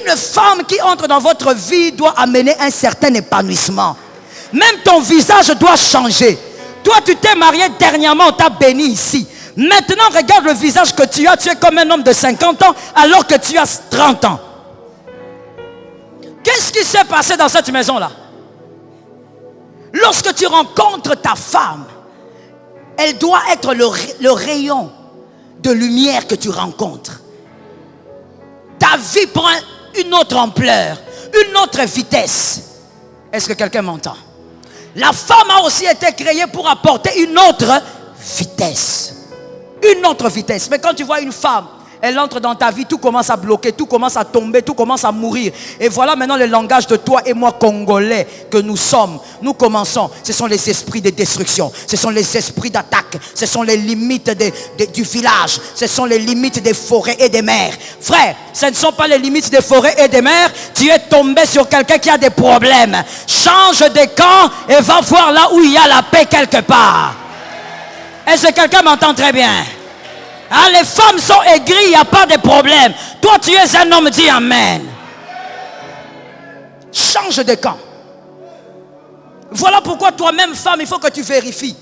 Une femme qui entre dans votre vie doit amener un certain épanouissement. Même ton visage doit changer. Toi, tu t'es marié dernièrement, on t'a béni ici. Maintenant, regarde le visage que tu as. Tu es comme un homme de 50 ans alors que tu as 30 ans. Qu'est-ce qui s'est passé dans cette maison-là? Lorsque tu rencontres ta femme, elle doit être le rayon de lumière que tu rencontres. Ta vie prend une autre ampleur, une autre vitesse. Est-ce que quelqu'un m'entend? La femme a aussi été créée pour apporter une autre vitesse. Une autre vitesse. Mais quand tu vois une femme, elle entre dans ta vie, tout commence à bloquer, tout commence à tomber, tout commence à mourir. Et voilà maintenant le langage de toi et moi, Congolais, que nous sommes. Nous commençons. Ce sont les esprits de destruction. Ce sont les esprits d'attaque. Ce sont les limites du village. Ce sont les limites des forêts et des mers. Frère, ce ne sont pas les limites des forêts et des mers. Tu es tombé sur quelqu'un qui a des problèmes. Change de camp et va voir là où il y a la paix quelque part. Est-ce que quelqu'un m'entend très bien? Ah, les femmes sont aigries, il n'y a pas de problème. Toi, tu es un homme, dis amen. Change de camp. Voilà pourquoi toi-même, femme, il faut que tu vérifies.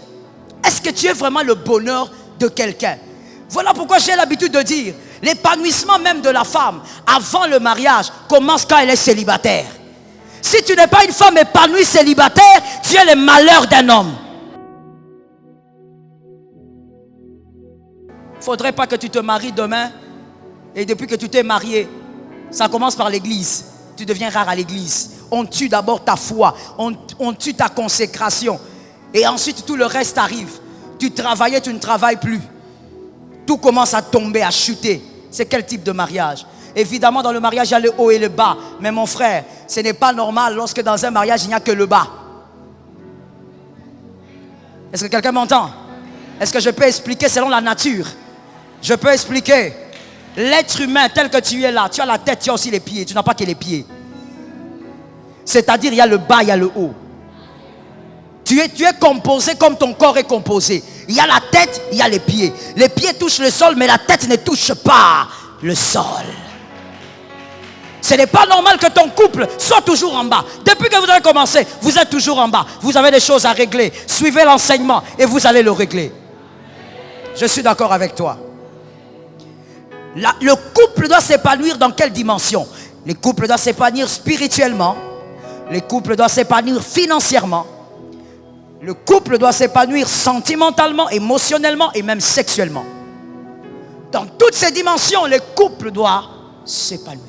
Est-ce que tu es vraiment le bonheur de quelqu'un? Voilà pourquoi j'ai l'habitude de dire, l'épanouissement même de la femme, avant le mariage, commence quand elle est célibataire. Si tu n'es pas une femme épanouie célibataire, tu es le malheur d'un homme. Il ne faudrait pas que tu te maries demain et depuis que tu t'es marié, ça commence par l'église. Tu deviens rare à l'église. On tue d'abord ta foi, on tue ta consécration et ensuite tout le reste arrive. Tu travaillais, tu ne travailles plus. Tout commence à tomber, à chuter. C'est quel type de mariage? Évidemment, dans le mariage, il y a le haut et le bas. Mais mon frère, ce n'est pas normal lorsque dans un mariage, il n'y a que le bas. Est-ce que quelqu'un m'entend? Est-ce que je peux expliquer selon la nature? Je peux expliquer. L'être humain tel que tu es là, tu as la tête, tu as aussi les pieds. Tu n'as pas que les pieds. C'est-à-dire, il y a le bas, il y a le haut. Tu es composé comme ton corps est composé. Il y a la tête, il y a les pieds. Les pieds touchent le sol, mais la tête ne touche pas le sol. Ce n'est pas normal que ton couple soit toujours en bas. Depuis que vous avez commencé, vous êtes toujours en bas. Vous avez des choses à régler. Suivez l'enseignement et vous allez le régler. Je suis d'accord avec toi. Le couple doit s'épanouir dans quelle dimension? Le couple doit s'épanouir spirituellement. Le couple doit s'épanouir financièrement. Le couple doit s'épanouir sentimentalement, émotionnellement et même sexuellement. Dans toutes ces dimensions, le couple doit s'épanouir.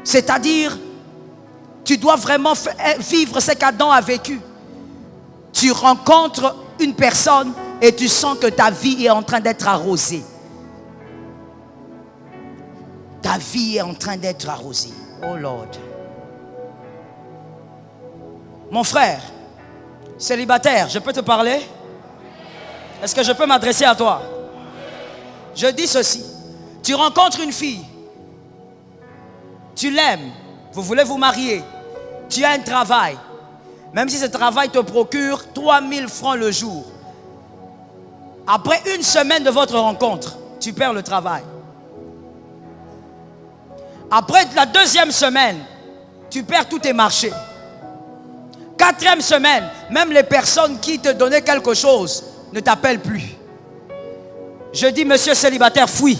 C'est-à-dire, tu dois vraiment vivre ce qu'Adam a vécu. Tu rencontres une personne et tu sens que ta vie est en train d'être arrosée. Ta vie est en train d'être arrosée. Oh Lord. Mon frère, célibataire, je peux te parler? Est-ce que je peux m'adresser à toi? Je dis ceci. Tu rencontres une fille. Tu l'aimes. Vous voulez vous marier. Tu as un travail. Même si ce travail te procure 3000 francs le jour. Après une semaine de votre rencontre, tu perds le travail. Après la deuxième semaine, tu perds tous tes marchés. Quatrième semaine, même les personnes qui te donnaient quelque chose ne t'appellent plus. Je dis, monsieur célibataire, fuis.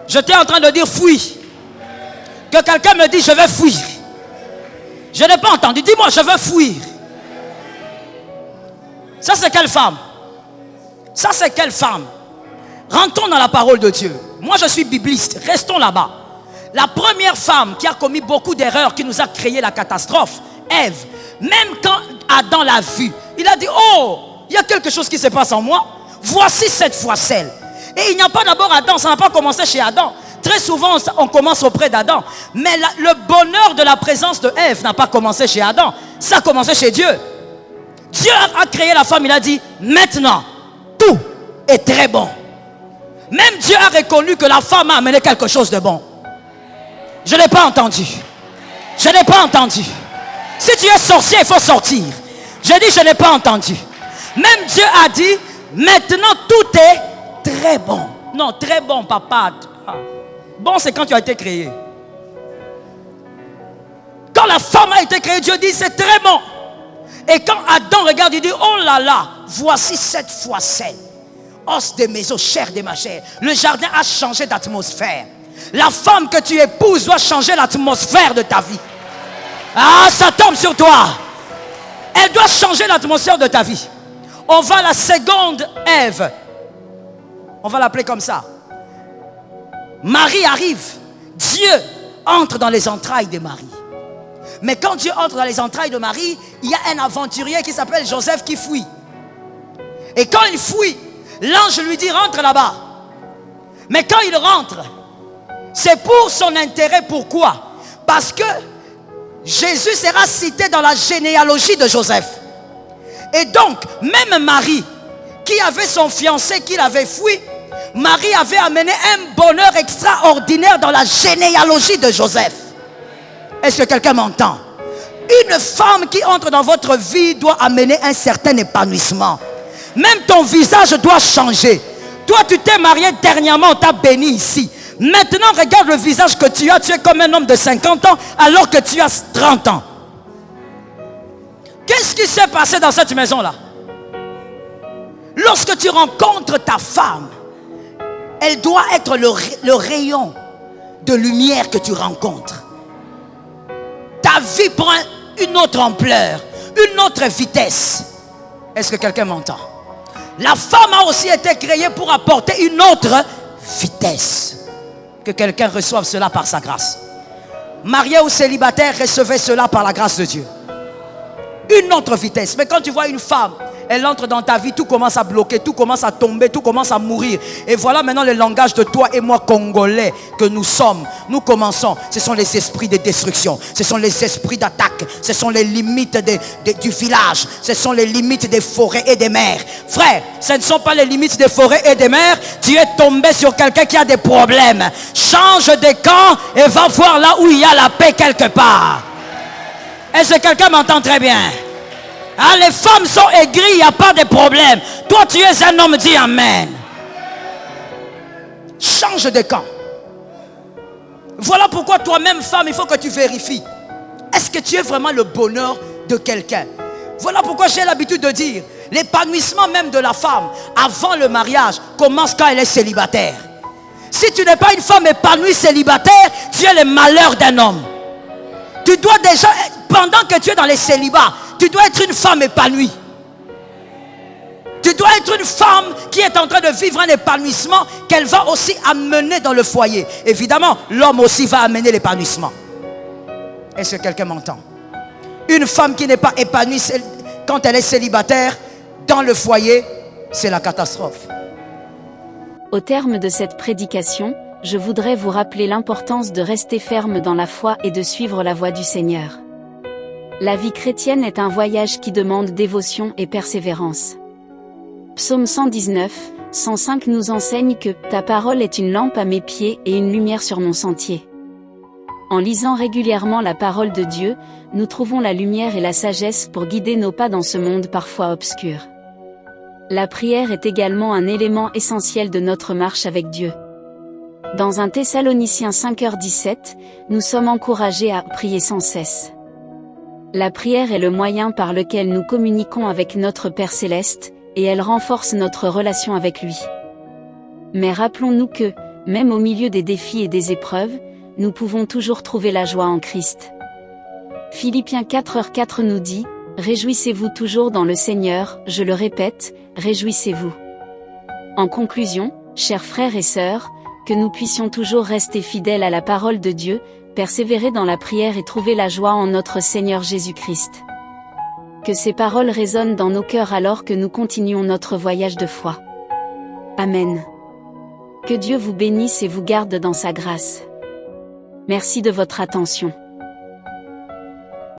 J'étais en train de dire fuis. Que quelqu'un me dise, je vais fuir. Je n'ai pas entendu. Dis-moi, je veux fuir. Ça, c'est quelle femme? Ça, c'est quelle femme? Rentrons dans la parole de Dieu. Moi, je suis bibliste. Restons là-bas. La première femme qui a commis beaucoup d'erreurs, qui nous a créé la catastrophe, Ève, même quand Adam l'a vue, il a dit, oh, il y a quelque chose qui se passe en moi. Voici cette fois celle. Et il n'y a pas d'abord Adam, ça n'a pas commencé chez Adam. Très souvent, on commence auprès d'Adam. Mais le bonheur de la présence de Ève n'a pas commencé chez Adam. Ça a commencé chez Dieu. Dieu a créé la femme, il a dit, maintenant, tout est très bon. Même Dieu a reconnu que la femme a amené quelque chose de bon. Je n'ai pas entendu. Je n'ai pas entendu. Si tu es sorcier, il faut sortir. J'ai dit, je n'ai pas entendu. Même Dieu a dit, maintenant tout est très bon. Non, très bon, papa. Bon, c'est quand tu as été créé. Quand la femme a été créée, Dieu dit c'est très bon. Et quand Adam regarde, il dit oh là là, voici cette fois celle, os de mes os, chair de ma chair. Le jardin a changé d'atmosphère. La femme que tu épouses doit changer l'atmosphère de ta vie. Ah, ça tombe sur toi. Elle doit changer l'atmosphère de ta vie. On va la seconde Ève. On va l'appeler comme ça. Marie arrive. Dieu entre dans les entrailles de Marie. Mais quand Dieu entre dans les entrailles de Marie, il y a un aventurier qui s'appelle Joseph qui fuit. Et quand il fuit, l'ange lui dit rentre là-bas. Mais quand il rentre, c'est pour son intérêt. Pourquoi? Parce que Jésus sera cité dans la généalogie de Joseph. Et donc, même Marie, qui avait son fiancé, qui l'avait fui, Marie avait amené un bonheur extraordinaire dans la généalogie de Joseph. Est-ce que quelqu'un m'entend? Une femme qui entre dans votre vie doit amener un certain épanouissement. Même ton visage doit changer. Toi, tu t'es marié dernièrement, on t'a béni ici. Maintenant, regarde le visage que tu as. Tu es comme un homme de 50 ans alors que tu as 30 ans. Qu'est-ce qui s'est passé dans cette maison-là? Lorsque tu rencontres ta femme, elle doit être le rayon de lumière que tu rencontres. Ta vie prend une autre ampleur, une autre vitesse. Est-ce que quelqu'un m'entend? La femme a aussi été créée pour apporter une autre vitesse. Que quelqu'un reçoive cela par sa grâce. Marié ou célibataire, recevez cela par la grâce de Dieu. Une autre vitesse. Mais quand tu vois une femme, elle entre dans ta vie, tout commence à bloquer, tout commence à tomber, tout commence à mourir. Et voilà maintenant le langage de toi et moi, Congolais, que nous sommes. Nous commençons. Ce sont les esprits de destruction. Ce sont les esprits d'attaque. Ce sont les limites du village. Ce sont les limites des forêts et des mers. Frère, ce ne sont pas les limites des forêts et des mers. Tu es tombé sur quelqu'un qui a des problèmes. Change de camp et va voir là où il y a la paix quelque part. Est-ce que quelqu'un m'entend très bien? Ah, les femmes sont aigries, il n'y a pas de problème. Toi, tu es un homme, dis amen. Change de camp. Voilà pourquoi toi-même, femme, il faut que tu vérifies. Est-ce que tu es vraiment le bonheur de quelqu'un? Voilà pourquoi j'ai l'habitude de dire, l'épanouissement même de la femme, avant le mariage, commence quand elle est célibataire. Si tu n'es pas une femme épanouie célibataire, tu es le malheur d'un homme. Tu dois déjà, pendant que tu es dans les célibats, tu dois être une femme épanouie. Tu dois être une femme qui est en train de vivre un épanouissement qu'elle va aussi amener dans le foyer. Évidemment, l'homme aussi va amener l'épanouissement. Est-ce que quelqu'un m'entend? Une femme qui n'est pas épanouie quand elle est célibataire, dans le foyer, c'est la catastrophe. Au terme de cette prédication, je voudrais vous rappeler l'importance de rester ferme dans la foi et de suivre la voie du Seigneur. La vie chrétienne est un voyage qui demande dévotion et persévérance. Psaume 119, 105 nous enseigne que « Ta parole est une lampe à mes pieds et une lumière sur mon sentier ». En lisant régulièrement la parole de Dieu, nous trouvons la lumière et la sagesse pour guider nos pas dans ce monde parfois obscur. La prière est également un élément essentiel de notre marche avec Dieu. Dans 1 Thessaloniciens 5h17, nous sommes encouragés à prier sans cesse. La prière est le moyen par lequel nous communiquons avec notre Père Céleste, et elle renforce notre relation avec lui. Mais rappelons-nous que, même au milieu des défis et des épreuves, nous pouvons toujours trouver la joie en Christ. Philippiens 4h4 nous dit « Réjouissez-vous toujours dans le Seigneur, je le répète, réjouissez-vous ». En conclusion, chers frères et sœurs, que nous puissions toujours rester fidèles à la parole de Dieu, persévérer dans la prière et trouver la joie en notre Seigneur Jésus-Christ. Que ces paroles résonnent dans nos cœurs alors que nous continuons notre voyage de foi. Amen. Que Dieu vous bénisse et vous garde dans sa grâce. Merci de votre attention.